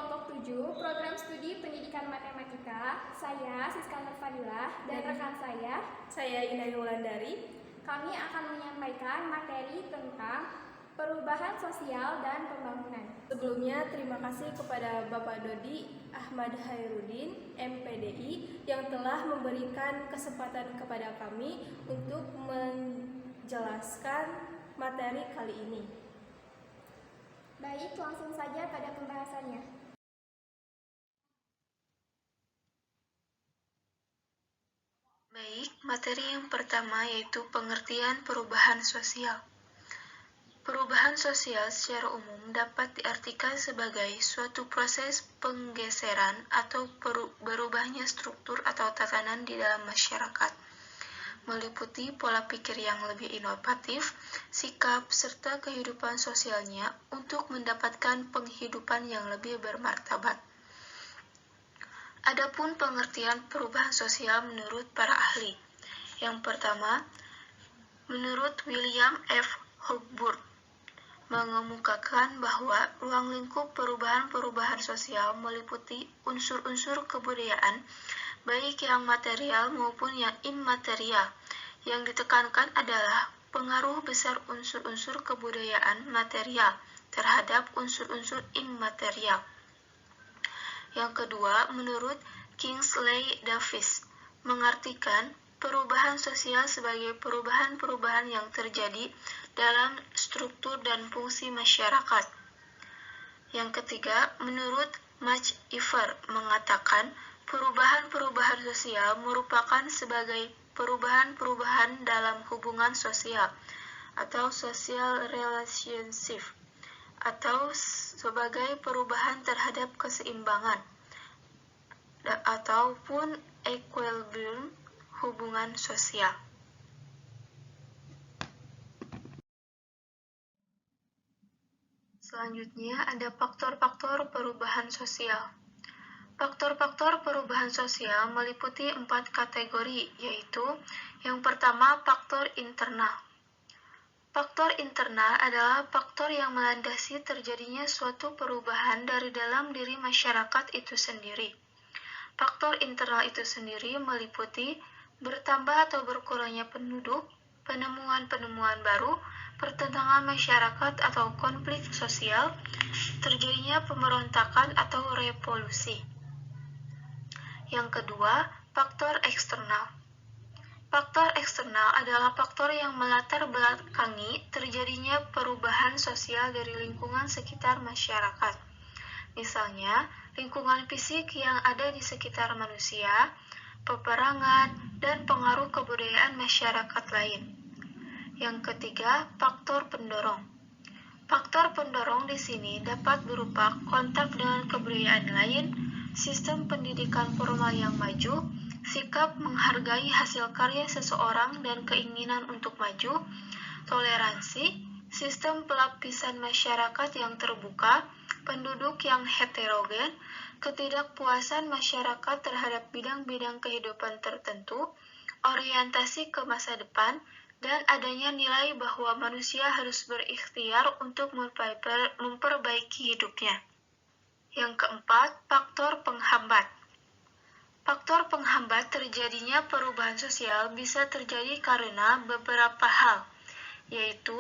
kelompok 7 program studi pendidikan matematika. Saya Siska Nurfadilah dan rekan saya Indah Wulandari. Kami akan menyampaikan materi tentang perubahan sosial dan pembangunan. Sebelumnya, terima kasih kepada Bapak Dodi Ahmad Hairudin, MPDI, yang telah memberikan kesempatan kepada kami untuk menjelaskan materi kali ini. Baik, langsung saja pada pembahasannya. Baik, materi yang pertama yaitu pengertian perubahan sosial. Perubahan sosial secara umum dapat diartikan sebagai suatu proses penggeseran atau berubahnya struktur atau tatanan di dalam masyarakat, meliputi pola pikir yang lebih inovatif, sikap, serta kehidupan sosialnya untuk mendapatkan penghidupan yang lebih bermartabat. Adapun pengertian perubahan sosial menurut para ahli. Yang pertama, menurut William F. Hochburg, mengemukakan bahwa ruang lingkup perubahan sosial meliputi unsur-unsur kebudayaan, baik yang material maupun yang immaterial. Yang ditekankan adalah pengaruh besar unsur-unsur kebudayaan material terhadap unsur-unsur immaterial. Yang kedua, menurut Kingsley Davis, mengartikan perubahan sosial sebagai perubahan-perubahan yang terjadi dalam struktur dan fungsi masyarakat. Yang ketiga, menurut Max Iver, mengatakan perubahan-perubahan sosial merupakan sebagai perubahan-perubahan dalam hubungan sosial atau social relationship, atau sebagai perubahan terhadap keseimbangan ataupun equilibrium hubungan sosial. Selanjutnya ada faktor-faktor perubahan sosial. Faktor-faktor perubahan sosial meliputi 4 kategori, yaitu yang pertama faktor internal. Faktor internal adalah faktor yang melandasi terjadinya suatu perubahan dari dalam diri masyarakat itu sendiri. Faktor internal itu sendiri meliputi bertambah atau berkurangnya penduduk, penemuan-penemuan baru, pertentangan masyarakat atau konflik sosial, terjadinya pemberontakan atau revolusi. Yang kedua, faktor eksternal. Faktor eksternal adalah faktor yang melatar belakangi terjadinya perubahan sosial dari lingkungan sekitar masyarakat. Misalnya, lingkungan fisik yang ada di sekitar manusia, peperangan, dan pengaruh kebudayaan masyarakat lain. Yang ketiga, faktor pendorong. Faktor pendorong di sini dapat berupa kontak dengan kebudayaan lain, sistem pendidikan formal yang maju, sikap menghargai hasil karya seseorang dan keinginan untuk maju, toleransi, sistem pelapisan masyarakat yang terbuka, penduduk yang heterogen, ketidakpuasan masyarakat terhadap bidang-bidang kehidupan tertentu, orientasi ke masa depan, dan adanya nilai bahwa manusia harus berikhtiar untuk memperbaiki hidupnya. Yang keempat, faktor penghambat. Faktor penghambat terjadinya perubahan sosial bisa terjadi karena beberapa hal, yaitu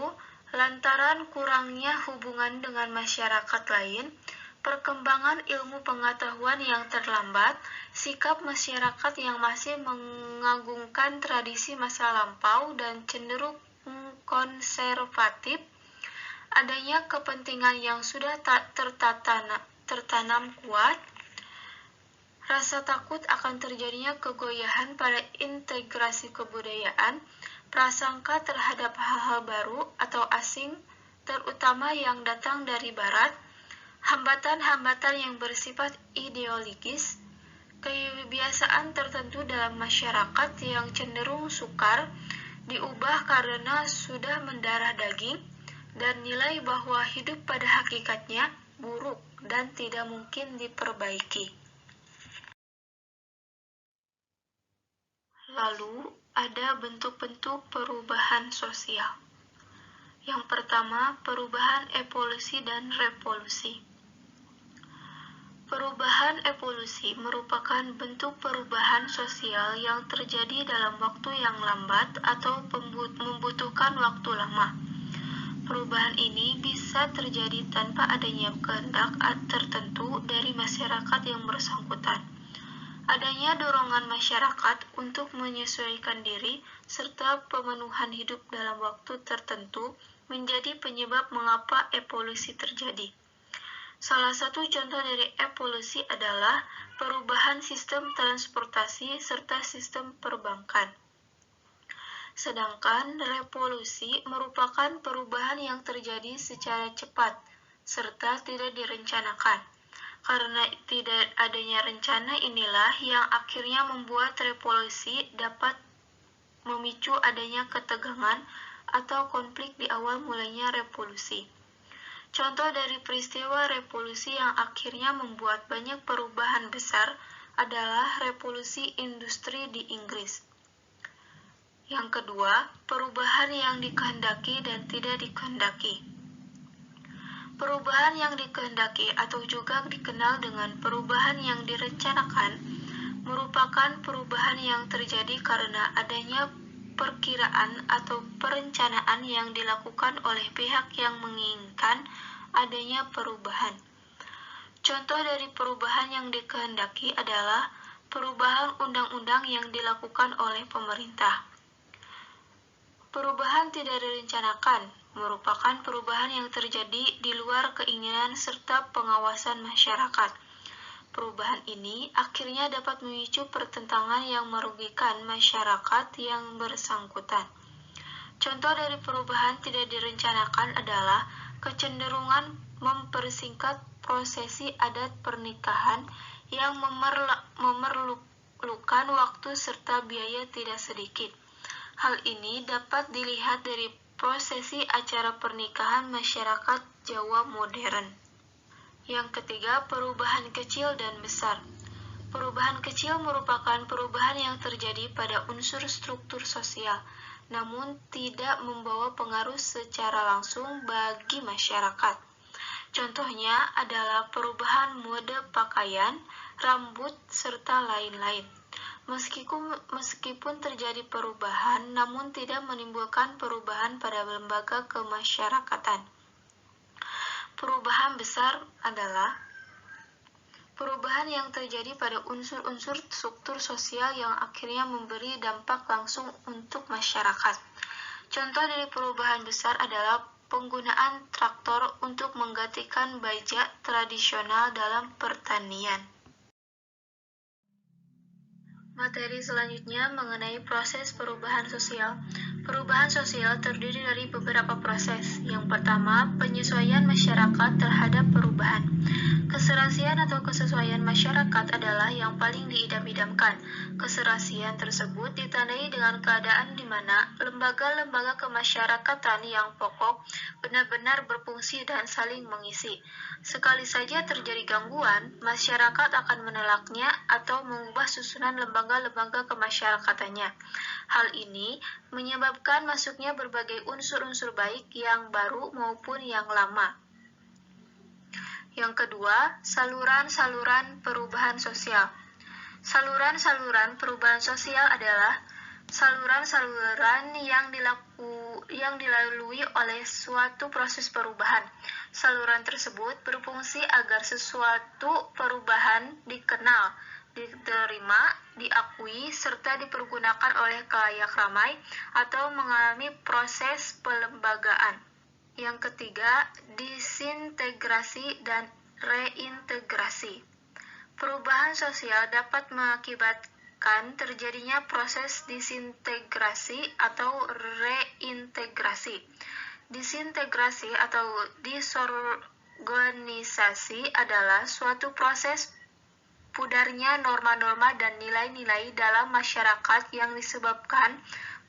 lantaran kurangnya hubungan dengan masyarakat lain, perkembangan ilmu pengetahuan yang terlambat, sikap masyarakat yang masih mengagungkan tradisi masa lampau dan cenderung konservatif, adanya kepentingan yang sudah tak tertanam kuat, rasa takut akan terjadinya kegoyahan pada integrasi kebudayaan, prasangka terhadap hal-hal baru atau asing, terutama yang datang dari barat, hambatan-hambatan yang bersifat ideologis, kebiasaan tertentu dalam masyarakat yang cenderung sukar, diubah karena sudah mendarah daging, dan nilai bahwa hidup pada hakikatnya buruk dan tidak mungkin diperbaiki. Lalu, ada bentuk-bentuk perubahan sosial. Yang pertama, perubahan evolusi dan revolusi. Perubahan evolusi merupakan bentuk perubahan sosial yang terjadi dalam waktu yang lambat atau membutuhkan waktu lama. Perubahan ini bisa terjadi tanpa adanya kehendak tertentu dari masyarakat yang bersangkutan. Adanya dorongan masyarakat untuk menyesuaikan diri serta pemenuhan hidup dalam waktu tertentu menjadi penyebab mengapa evolusi terjadi. Salah satu contoh dari evolusi adalah perubahan sistem transportasi serta sistem perbankan. Sedangkan revolusi merupakan perubahan yang terjadi secara cepat serta tidak direncanakan. Karena tidak adanya rencana inilah yang akhirnya membuat revolusi dapat memicu adanya ketegangan atau konflik di awal mulainya revolusi. Contoh dari peristiwa revolusi yang akhirnya membuat banyak perubahan besar adalah revolusi industri di Inggris. Yang kedua, perubahan yang dikehendaki dan tidak dikehendaki. Perubahan yang dikehendaki atau juga dikenal dengan perubahan yang direncanakan merupakan perubahan yang terjadi karena adanya perkiraan atau perencanaan yang dilakukan oleh pihak yang menginginkan adanya perubahan. Contoh dari perubahan yang dikehendaki adalah perubahan undang-undang yang dilakukan oleh pemerintah. Perubahan tidak direncanakan merupakan perubahan yang terjadi di luar keinginan serta pengawasan masyarakat. Perubahan ini akhirnya dapat memicu pertentangan yang merugikan masyarakat yang bersangkutan. Contoh dari perubahan tidak direncanakan adalah kecenderungan mempersingkat prosesi adat pernikahan yang memerlukan waktu serta biaya tidak sedikit. Hal ini dapat dilihat dari prosesi acara pernikahan masyarakat Jawa modern. Yang ketiga, perubahan kecil dan besar. Perubahan kecil merupakan perubahan yang terjadi pada unsur struktur sosial, namun tidak membawa pengaruh secara langsung bagi masyarakat. Contohnya adalah perubahan mode pakaian, rambut, serta lain-lain. Meskipun terjadi perubahan, namun tidak menimbulkan perubahan pada lembaga kemasyarakatan. Perubahan besar adalah perubahan yang terjadi pada unsur-unsur struktur sosial yang akhirnya memberi dampak langsung untuk masyarakat. Contoh dari perubahan besar adalah penggunaan traktor untuk menggantikan baja tradisional dalam pertanian. Materi selanjutnya mengenai proses perubahan sosial. Perubahan sosial terdiri dari beberapa proses. Yang pertama, penyesuaian masyarakat terhadap perubahan. Keserasian atau kesesuaian masyarakat adalah yang paling diidam-idamkan. Keserasian tersebut ditandai dengan keadaan di mana lembaga-lembaga kemasyarakatan yang pokok benar-benar berfungsi dan saling mengisi. Sekali saja terjadi gangguan, masyarakat akan menolaknya atau mengubah susunan lembaga-lembaga kemasyarakatannya. Hal ini menyebabkan masuknya berbagai unsur-unsur baik yang baru maupun yang lama. Yang kedua, saluran-saluran perubahan sosial. Saluran-saluran perubahan sosial adalah saluran-saluran yang dilalui oleh suatu proses perubahan. Saluran tersebut berfungsi agar sesuatu perubahan dikenal, diterima, diakui, serta dipergunakan oleh khalayak ramai atau mengalami proses pelembagaan. Yang ketiga, disintegrasi dan reintegrasi. Perubahan sosial dapat mengakibatkan terjadinya proses disintegrasi atau reintegrasi. Disintegrasi atau disorganisasi adalah suatu proses pudarnya norma-norma dan nilai-nilai dalam masyarakat yang disebabkan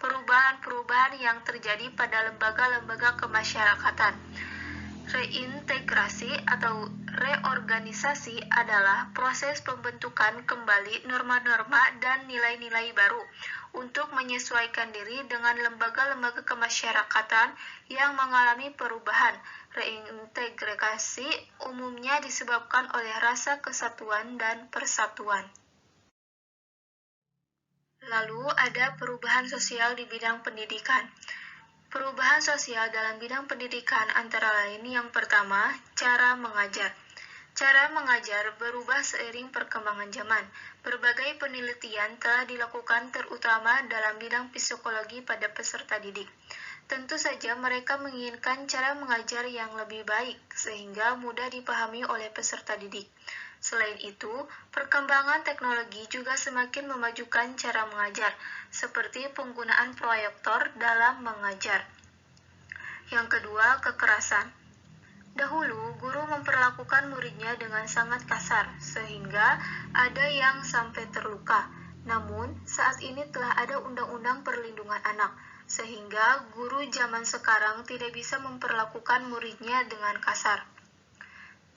perubahan-perubahan yang terjadi pada lembaga-lembaga kemasyarakatan. Reintegrasi atau reorganisasi adalah proses pembentukan kembali norma-norma dan nilai-nilai baru untuk menyesuaikan diri dengan lembaga-lembaga kemasyarakatan yang mengalami perubahan. Reintegrasi umumnya disebabkan oleh rasa kesatuan dan persatuan. Lalu ada perubahan sosial di bidang pendidikan. Perubahan sosial dalam bidang pendidikan antara lain yang pertama, cara mengajar. Cara mengajar berubah seiring perkembangan zaman. Berbagai penelitian telah dilakukan terutama dalam bidang psikologi pada peserta didik. Tentu saja mereka menginginkan cara mengajar yang lebih baik sehingga mudah dipahami oleh peserta didik. Selain itu, perkembangan teknologi juga semakin memajukan cara mengajar, seperti penggunaan proyektor dalam mengajar. Yang kedua, kekerasan. Dahulu, guru memperlakukan muridnya dengan sangat kasar, sehingga ada yang sampai terluka. Namun, saat ini telah ada Undang-Undang Perlindungan Anak, sehingga guru zaman sekarang tidak bisa memperlakukan muridnya dengan kasar.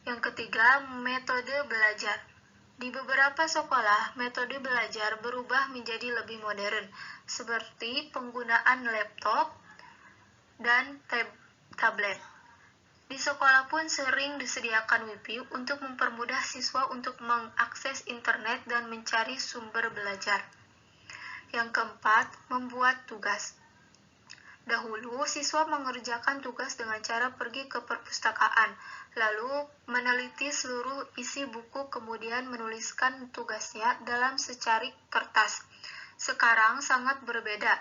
Yang ketiga, metode belajar. Di beberapa sekolah, metode belajar berubah menjadi lebih modern, seperti penggunaan laptop dan tablet. Di sekolah pun sering disediakan Wi-Fi untuk mempermudah siswa untuk mengakses internet dan mencari sumber belajar. Yang keempat, membuat tugas. Dahulu, siswa mengerjakan tugas dengan cara pergi ke perpustakaan, lalu meneliti seluruh isi buku kemudian menuliskan tugasnya dalam secari kertas. Sekarang sangat berbeda.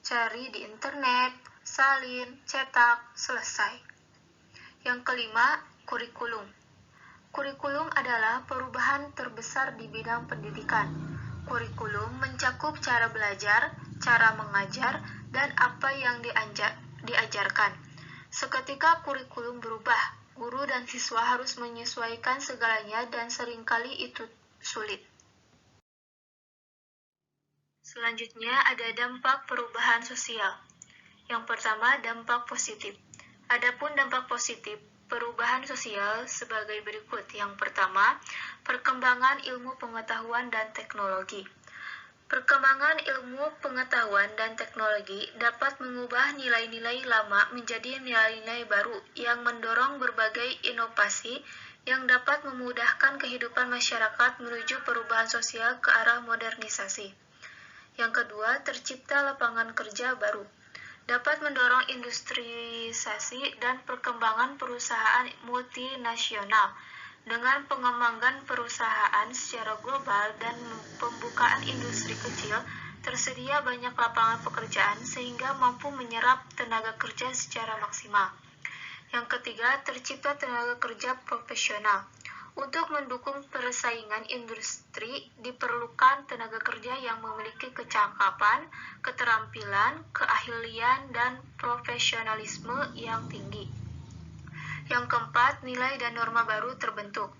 Cari di internet, salin, cetak, selesai. Yang kelima, kurikulum. Kurikulum adalah perubahan terbesar di bidang pendidikan. Kurikulum mencakup cara belajar, cara mengajar, dan apa yang diajarkan. Seketika kurikulum berubah, guru dan siswa harus menyesuaikan segalanya dan seringkali itu sulit. Selanjutnya ada dampak perubahan sosial. Yang pertama, dampak positif. Adapun dampak positif perubahan sosial sebagai berikut. Yang pertama, perkembangan ilmu pengetahuan dan teknologi. Perkembangan ilmu pengetahuan dan teknologi dapat mengubah nilai-nilai lama menjadi nilai-nilai baru yang mendorong berbagai inovasi yang dapat memudahkan kehidupan masyarakat menuju perubahan sosial ke arah modernisasi. Yang kedua, tercipta lapangan kerja baru. Dapat mendorong industrialisasi dan perkembangan perusahaan multinasional. Dengan pengembangan perusahaan secara global dan pembukaan industri kecil, tersedia banyak lapangan pekerjaan sehingga mampu menyerap tenaga kerja secara maksimal. Yang ketiga, tercipta tenaga kerja profesional. Untuk mendukung persaingan industri, diperlukan tenaga kerja yang memiliki kecakapan, keterampilan, keahlian, dan profesionalisme yang tinggi. Yang keempat, nilai dan norma baru terbentuk.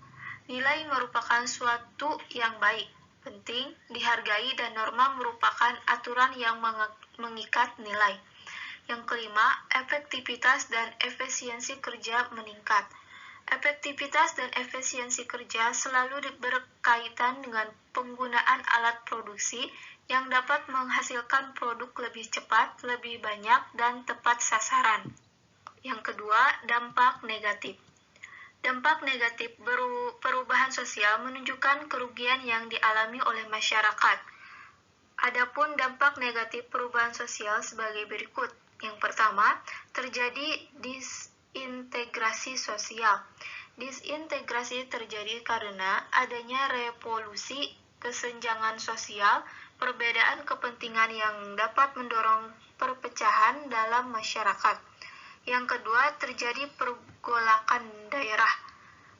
Nilai merupakan suatu yang baik, penting, dihargai, dan norma merupakan aturan yang mengikat nilai. Yang kelima, efektivitas dan efisiensi kerja meningkat. Efektivitas dan efisiensi kerja selalu berkaitan dengan penggunaan alat produksi yang dapat menghasilkan produk lebih cepat, lebih banyak, dan tepat sasaran. Yang kedua, dampak negatif. Dampak negatif perubahan sosial menunjukkan kerugian yang dialami oleh masyarakat. Adapun dampak negatif perubahan sosial sebagai berikut. Yang pertama, terjadi disintegrasi sosial. Disintegrasi terjadi karena adanya revolusi, kesenjangan sosial, perbedaan kepentingan yang dapat mendorong perpecahan dalam masyarakat. Yang kedua, terjadi pergolakan daerah.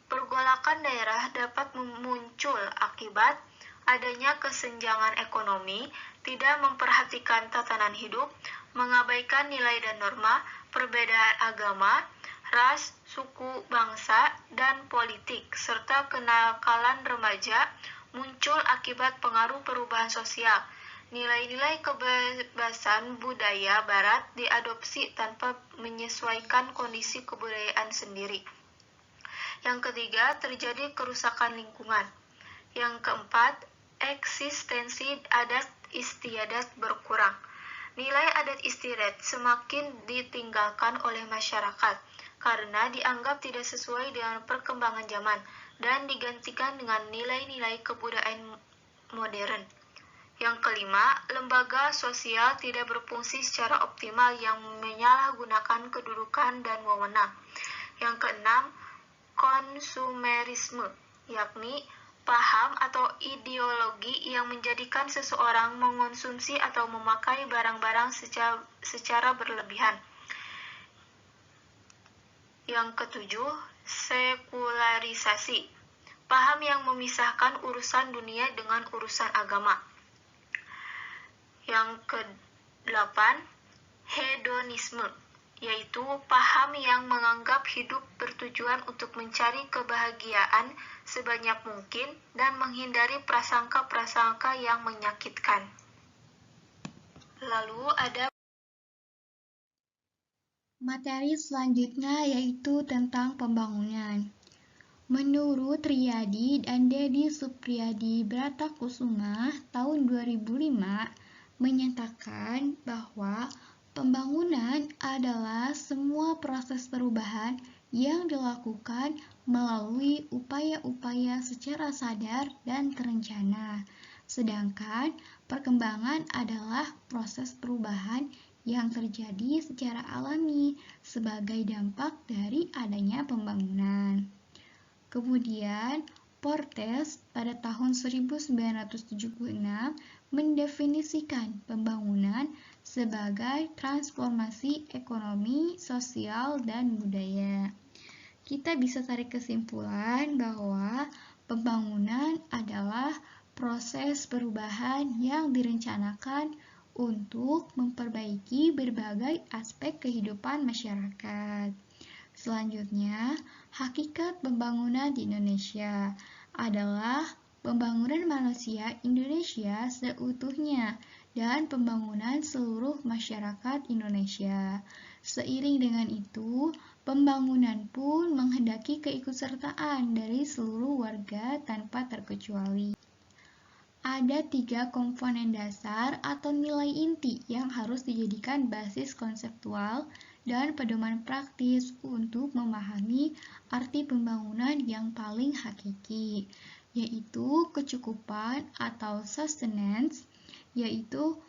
Pergolakan daerah dapat muncul akibat adanya kesenjangan ekonomi, tidak memperhatikan tatanan hidup, mengabaikan nilai dan norma, perbedaan agama, ras, suku, bangsa, dan politik, serta kenakalan remaja muncul akibat pengaruh perubahan sosial. Nilai-nilai kebebasan budaya Barat diadopsi tanpa menyesuaikan kondisi kebudayaan sendiri. Yang ketiga, terjadi kerusakan lingkungan. Yang keempat, eksistensi adat istiadat berkurang. Nilai adat istiadat semakin ditinggalkan oleh masyarakat. karena dianggap tidak sesuai dengan perkembangan zaman dan digantikan dengan nilai-nilai kebudayaan modern. Yang kelima, lembaga sosial tidak berfungsi secara optimal yang menyalahgunakan kedudukan dan wewenang. Yang keenam, konsumerisme, yakni paham atau ideologi yang menjadikan seseorang mengonsumsi atau memakai barang-barang secara berlebihan. Yang ketujuh, sekularisasi, paham yang memisahkan urusan dunia dengan urusan agama. Yang kedelapan, hedonisme, yaitu paham yang menganggap hidup bertujuan untuk mencari kebahagiaan sebanyak mungkin dan menghindari prasangka-prasangka yang menyakitkan. Lalu ada materi selanjutnya yaitu tentang pembangunan. Menurut Riyadi dan Dedi Supriyadi Bratakusuma tahun 2005 menyatakan bahwa pembangunan adalah semua proses perubahan yang dilakukan melalui upaya-upaya secara sadar dan terencana. Sedangkan perkembangan adalah proses perubahan yang terjadi secara alami sebagai dampak dari adanya pembangunan. Kemudian, Portes pada tahun 1976 mendefinisikan pembangunan sebagai transformasi ekonomi, sosial, dan budaya. Kita bisa tarik kesimpulan bahwa pembangunan adalah proses perubahan yang direncanakan untuk memperbaiki berbagai aspek kehidupan masyarakat. Selanjutnya, hakikat pembangunan di Indonesia adalah pembangunan manusia Indonesia seutuhnya dan pembangunan seluruh masyarakat Indonesia. Seiring dengan itu, pembangunan pun menghendaki keikutsertaan dari seluruh warga tanpa terkecuali. Ada 3 komponen dasar atau nilai inti yang harus dijadikan basis konseptual dan pedoman praktis untuk memahami arti pembangunan yang paling hakiki, yaitu kecukupan atau sustenance, yaitu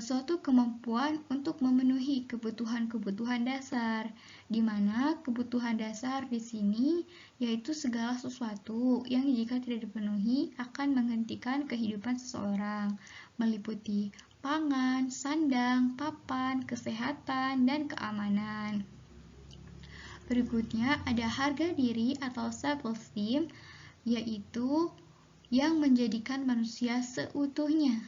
suatu kemampuan untuk memenuhi kebutuhan-kebutuhan dasar, di mana kebutuhan dasar di sini yaitu segala sesuatu yang jika tidak dipenuhi akan menghentikan kehidupan seseorang, meliputi pangan, sandang, papan, kesehatan, dan keamanan. Berikutnya ada harga diri atau self-esteem, yaitu yang menjadikan manusia seutuhnya.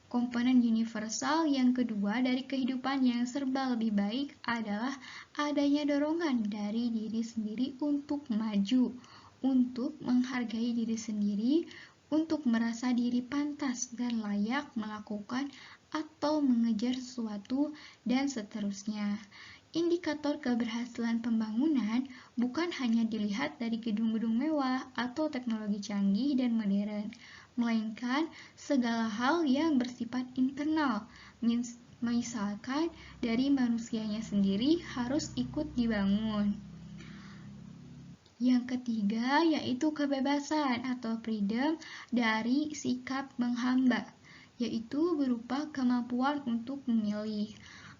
Komponen universal yang kedua dari kehidupan yang serba lebih baik adalah adanya dorongan dari diri sendiri untuk maju, untuk menghargai diri sendiri, untuk merasa diri pantas dan layak melakukan atau mengejar sesuatu, dan seterusnya. Indikator keberhasilan pembangunan bukan hanya dilihat dari gedung-gedung mewah atau teknologi canggih dan modern, melainkan segala hal yang bersifat internal, misalkan dari manusianya sendiri harus ikut dibangun. Yang ketiga yaitu kebebasan atau freedom dari sikap menghamba, yaitu berupa kemampuan untuk memilih.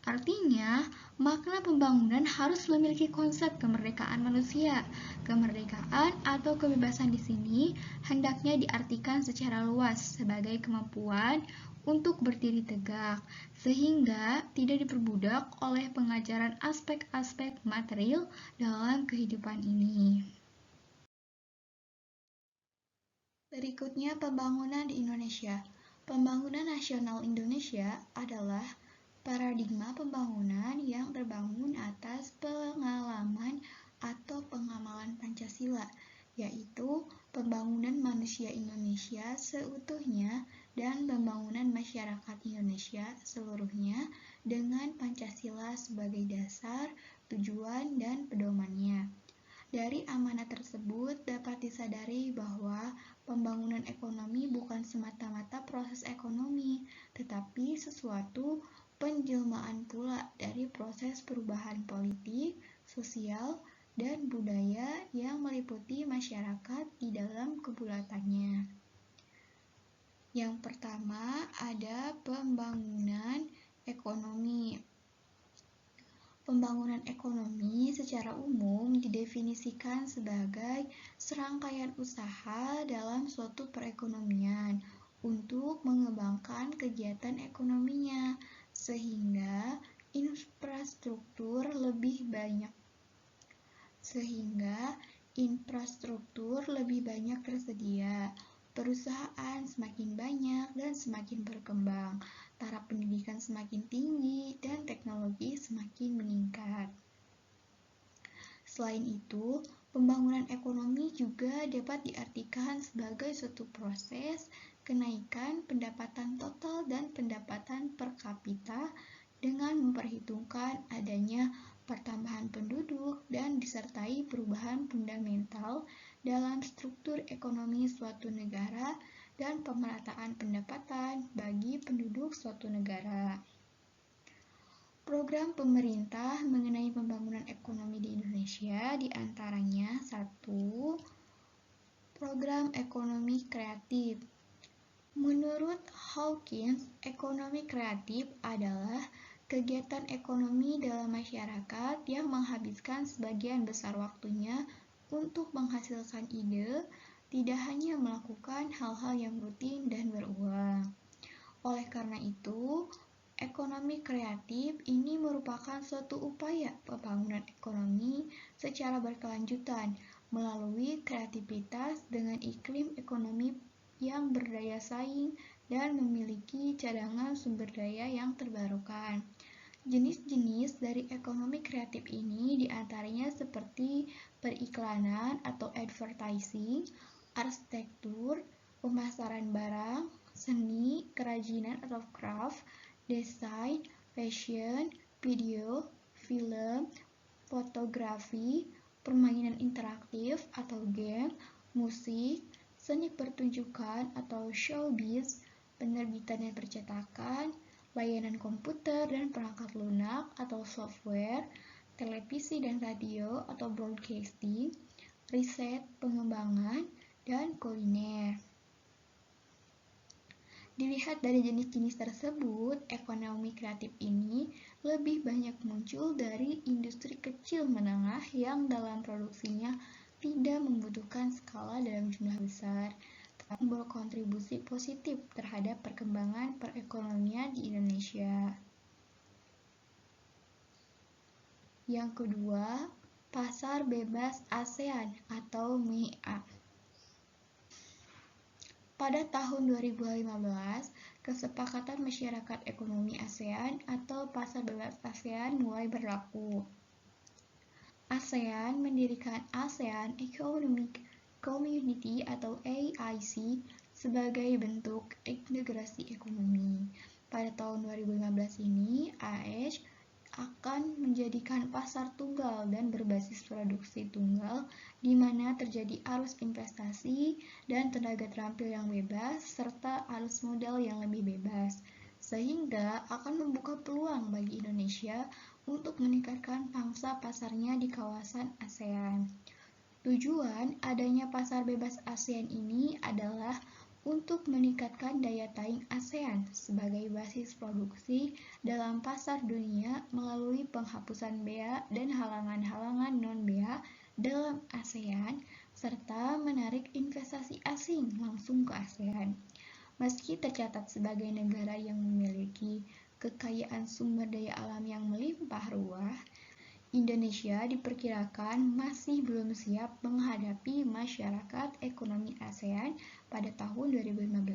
Artinya, makna pembangunan harus memiliki konsep kemerdekaan manusia. Kemerdekaan atau kebebasan di sini hendaknya diartikan secara luas sebagai kemampuan untuk berdiri tegak, sehingga tidak diperbudak oleh pengajaran aspek-aspek material dalam kehidupan ini. Berikutnya, pembangunan di Indonesia. Pembangunan nasional Indonesia adalah paradigma pembangunan yang terbangun atas pengalaman atau pengamalan Pancasila, yaitu pembangunan manusia Indonesia seutuhnya dan pembangunan masyarakat Indonesia seluruhnya dengan Pancasila sebagai dasar, tujuan, dan pedomannya. Dari amanat tersebut dapat disadari bahwa pembangunan ekonomi bukan semata-mata proses ekonomi, tetapi sesuatu penjelmaan pula dari proses perubahan politik, sosial, dan budaya yang meliputi masyarakat di dalam kebulatannya. Yang pertama ada pembangunan ekonomi. Pembangunan ekonomi secara umum didefinisikan sebagai serangkaian usaha dalam suatu perekonomian untuk mengembangkan kegiatan ekonominya sehingga infrastruktur lebih banyak tersedia, perusahaan semakin banyak dan semakin berkembang, taraf pendidikan semakin tinggi, dan teknologi semakin meningkat. Selain itu, pembangunan ekonomi juga dapat diartikan sebagai suatu proses kenaikan pendapatan total dan pendapatan per kapita dengan memperhitungkan adanya pertambahan penduduk dan disertai perubahan fundamental dalam struktur ekonomi suatu negara dan pemerataan pendapatan bagi penduduk suatu negara. Program pemerintah mengenai pembangunan ekonomi di Indonesia diantaranya 1. Program ekonomi kreatif. Menurut Hawkins, ekonomi kreatif adalah kegiatan ekonomi dalam masyarakat yang menghabiskan sebagian besar waktunya untuk menghasilkan ide, tidak hanya melakukan hal-hal yang rutin dan berulang. Oleh karena itu, ekonomi kreatif ini merupakan suatu upaya pembangunan ekonomi secara berkelanjutan melalui kreativitas dengan iklim ekonomi yang berdaya saing dan memiliki cadangan sumber daya yang terbarukan. Jenis-jenis dari ekonomi kreatif ini diantaranya seperti periklanan atau advertising, arsitektur, pemasaran barang, seni, kerajinan atau craft, desain, fashion, video, film, fotografi, permainan interaktif atau game, musik, seni pertunjukan atau showbiz, penerbitan dan percetakan, layanan komputer dan perangkat lunak atau software, televisi dan radio atau broadcasting, riset, pengembangan, dan kuliner. Dilihat dari jenis-jenis tersebut, ekonomi kreatif ini lebih banyak muncul dari industri kecil menengah yang dalam produksinya tidak membutuhkan skala dalam jumlah besar, tetapi berkontribusi positif terhadap perkembangan perekonomian di Indonesia. Yang kedua, pasar bebas ASEAN atau MEA. Pada tahun 2015, Kesepakatan Masyarakat Ekonomi ASEAN atau Pasar Bebas ASEAN mulai berlaku. ASEAN mendirikan ASEAN Economic Community atau AIC sebagai bentuk integrasi ekonomi. Pada tahun 2015 ini, AIC akan menjadikan pasar tunggal dan berbasis produksi tunggal di mana terjadi arus investasi dan tenaga terampil yang bebas serta arus modal yang lebih bebas, sehingga akan membuka peluang bagi Indonesia untuk meningkatkan pangsa pasarnya di kawasan ASEAN. Tujuan adanya pasar bebas ASEAN ini adalah untuk meningkatkan daya saing ASEAN sebagai basis produksi dalam pasar dunia melalui penghapusan bea dan halangan-halangan non-bea dalam ASEAN, serta menarik investasi asing langsung ke ASEAN. Meski tercatat sebagai negara yang memiliki kekayaan sumber daya alam yang melimpah ruah, Indonesia diperkirakan masih belum siap menghadapi masyarakat ekonomi ASEAN pada tahun 2015.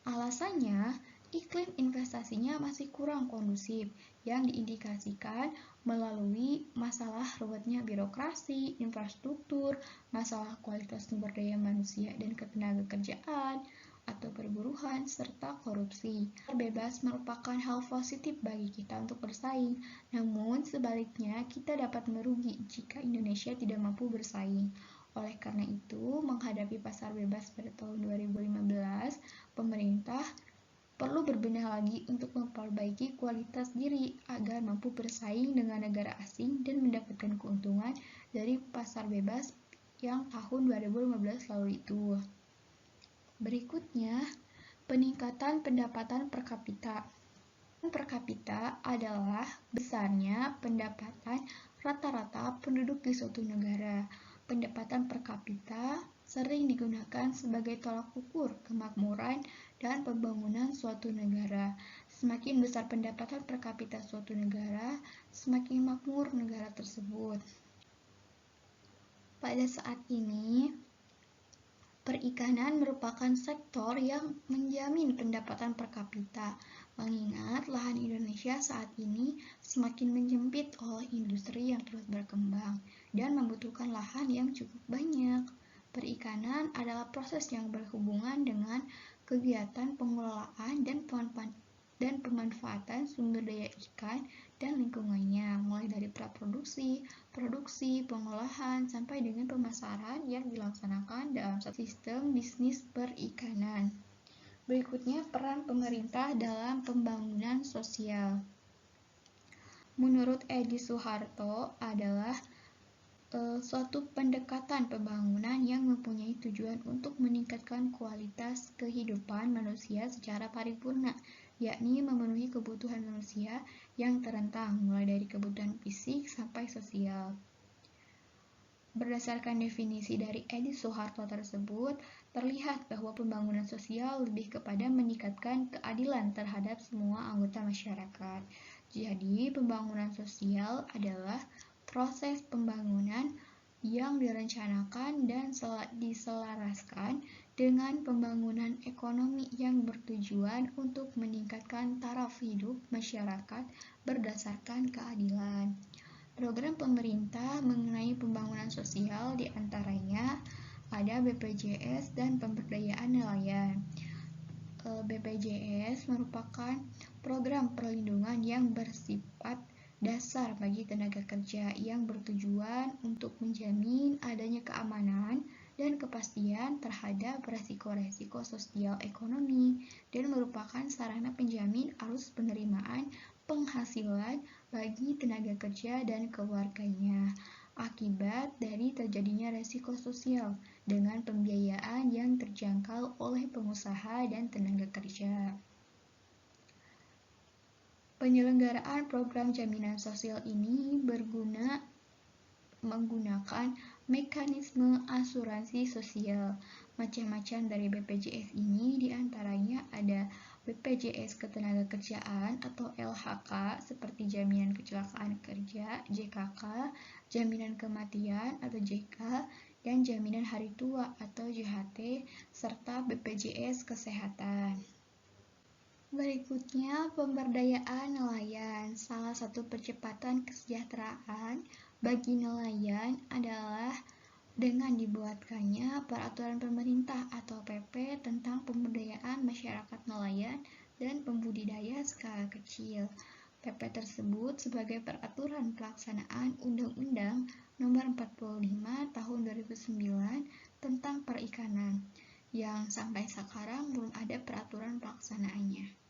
Alasannya, iklim investasinya masih kurang kondusif yang diindikasikan melalui masalah ruwetnya birokrasi, infrastruktur, masalah kualitas sumber daya manusia dan ketenagakerjaan, atau perburuan, serta korupsi. Bebas merupakan hal positif bagi kita untuk bersaing, namun sebaliknya kita dapat merugi jika Indonesia tidak mampu bersaing. Oleh karena itu, menghadapi pasar bebas pada tahun 2015, pemerintah perlu berbenah lagi untuk memperbaiki kualitas diri agar mampu bersaing dengan negara asing dan mendapatkan keuntungan dari pasar bebas yang tahun 2015 lalu itu. Berikutnya, peningkatan pendapatan per kapita. Per kapita adalah besarnya pendapatan rata-rata penduduk di suatu negara. Pendapatan per kapita sering digunakan sebagai tolak ukur kemakmuran dan pembangunan suatu negara. Semakin besar pendapatan per kapita suatu negara, semakin makmur negara tersebut. Pada saat ini, perikanan merupakan sektor yang menjamin pendapatan per kapita, mengingat lahan Indonesia saat ini semakin menjempit oleh industri yang terus berkembang dan membutuhkan lahan yang cukup banyak. Perikanan adalah proses yang berhubungan dengan kegiatan pengelolaan dan pemanfaatan sumber daya ikan dan lingkungannya, mulai dari praproduksi, produksi, pengolahan, sampai dengan pemasaran yang dilaksanakan dalam sistem bisnis perikanan. Berikutnya, peran pemerintah dalam pembangunan sosial. Menurut Edi Soeharto adalah suatu pendekatan pembangunan yang mempunyai tujuan untuk meningkatkan kualitas kehidupan manusia secara paripurna, yakni memenuhi kebutuhan manusia yang terentang, mulai dari kebutuhan fisik sampai sosial. Berdasarkan definisi dari Edi Soeharto tersebut, terlihat bahwa pembangunan sosial lebih kepada meningkatkan keadilan terhadap semua anggota masyarakat. Jadi, pembangunan sosial adalah proses pembangunan yang direncanakan dan diselaraskan dengan pembangunan ekonomi yang bertujuan untuk meningkatkan taraf hidup masyarakat berdasarkan keadilan. Program pemerintah mengenai pembangunan sosial diantaranya ada BPJS dan pemberdayaan nelayan. BPJS merupakan program perlindungan yang bersifat dasar bagi tenaga kerja yang bertujuan untuk menjamin adanya keamanan dan kepastian terhadap resiko-resiko sosial ekonomi dan merupakan sarana penjamin arus penerimaan penghasilan bagi tenaga kerja dan keluarganya akibat dari terjadinya resiko sosial dengan pembiayaan yang terjangkau oleh pengusaha dan tenaga kerja. Penyelenggaraan program jaminan sosial ini menggunakan mekanisme asuransi sosial. Macam-macam dari BPJS ini diantaranya ada BPJS Ketenagakerjaan atau LHK seperti jaminan kecelakaan kerja JKK, jaminan kematian atau JK, dan jaminan hari tua atau JHT, serta BPJS Kesehatan. Berikutnya, pemberdayaan nelayan. Salah satu percepatan kesejahteraan bagi nelayan adalah dengan dibuatkannya peraturan pemerintah atau PP tentang pemberdayaan masyarakat nelayan dan pembudidaya skala kecil. PP tersebut sebagai peraturan pelaksanaan Undang-Undang Nomor 45 Tahun 2009 tentang perikanan, yang sampai sekarang belum ada peraturan pelaksanaannya.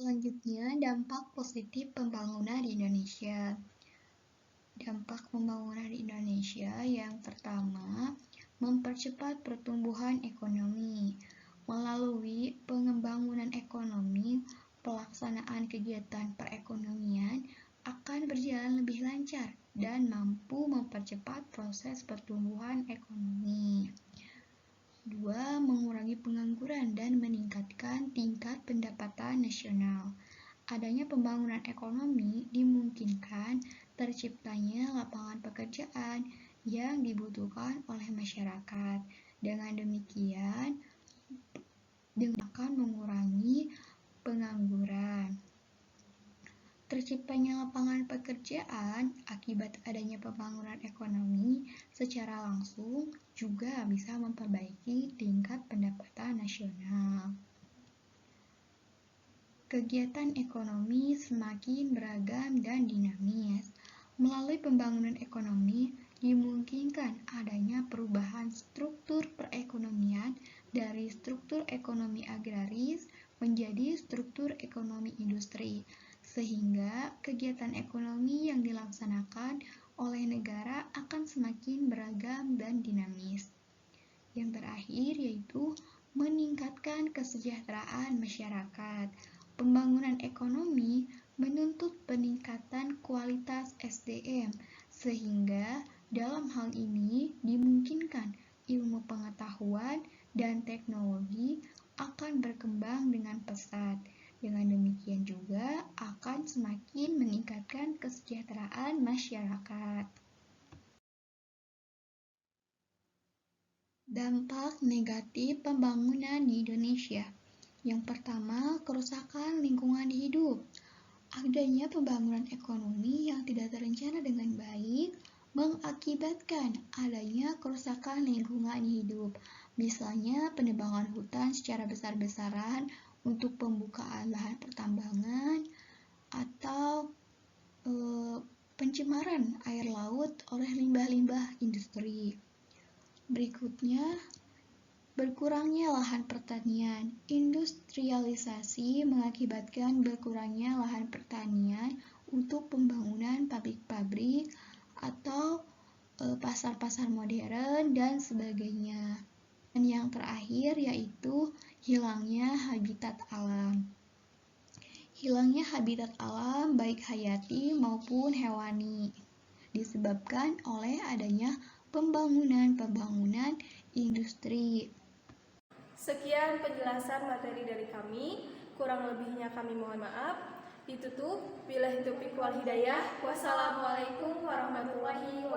Selanjutnya, dampak positif pembangunan di Indonesia. Dampak pembangunan di Indonesia yang pertama, mempercepat pertumbuhan ekonomi. Melalui pengembangan ekonomi, pelaksanaan kegiatan perekonomian akan berjalan lebih lancar dan mampu mempercepat proses pertumbuhan ekonomi. 2. Mengurangi pengangguran dan meningkatkan tingkat pendapatan nasional. Adanya pembangunan ekonomi dimungkinkan terciptanya lapangan pekerjaan yang dibutuhkan oleh masyarakat. Dengan demikian, akan mengurangi pengangguran. Terciptanya lapangan pekerjaan akibat adanya pembangunan ekonomi secara langsung juga bisa memperbaiki tingkat pendapatan nasional. Kegiatan ekonomi semakin beragam dan dinamis. Melalui pembangunan ekonomi dimungkinkan adanya perubahan struktur perekonomian dari struktur ekonomi agraris menjadi struktur ekonomi industri, sehingga kegiatan ekonomi yang dilaksanakan oleh negara akan semakin beragam dan dinamis. Yang terakhir yaitu meningkatkan kesejahteraan masyarakat. Pembangunan ekonomi menuntut peningkatan kualitas SDM, sehingga dalam hal ini dimungkinkan ilmu pengetahuan dan teknologi akan berkembang dengan pesat. Dengan demikian juga akan semakin meningkatkan kesejahteraan masyarakat. Dampak negatif pembangunan di Indonesia. Yang pertama, kerusakan lingkungan hidup. Adanya pembangunan ekonomi yang tidak terencana dengan baik mengakibatkan adanya kerusakan lingkungan hidup. Misalnya penebangan hutan secara besar-besaran untuk pembukaan lahan pertambangan atau pencemaran air laut oleh limbah-limbah industri. Berikutnya, berkurangnya lahan pertanian. Industrialisasi mengakibatkan berkurangnya lahan pertanian untuk pembangunan pabrik-pabrik atau pasar-pasar modern dan sebagainya. Dan yang terakhir yaitu hilangnya habitat alam. Hilangnya habitat alam baik hayati maupun hewani disebabkan oleh adanya pembangunan industri. Sekian penjelasan materi dari kami, kurang lebihnya kami mohon maaf. Ditutup, billahi taufiq wal hidayah. Wassalamualaikum warahmatullahi wabarakatuh.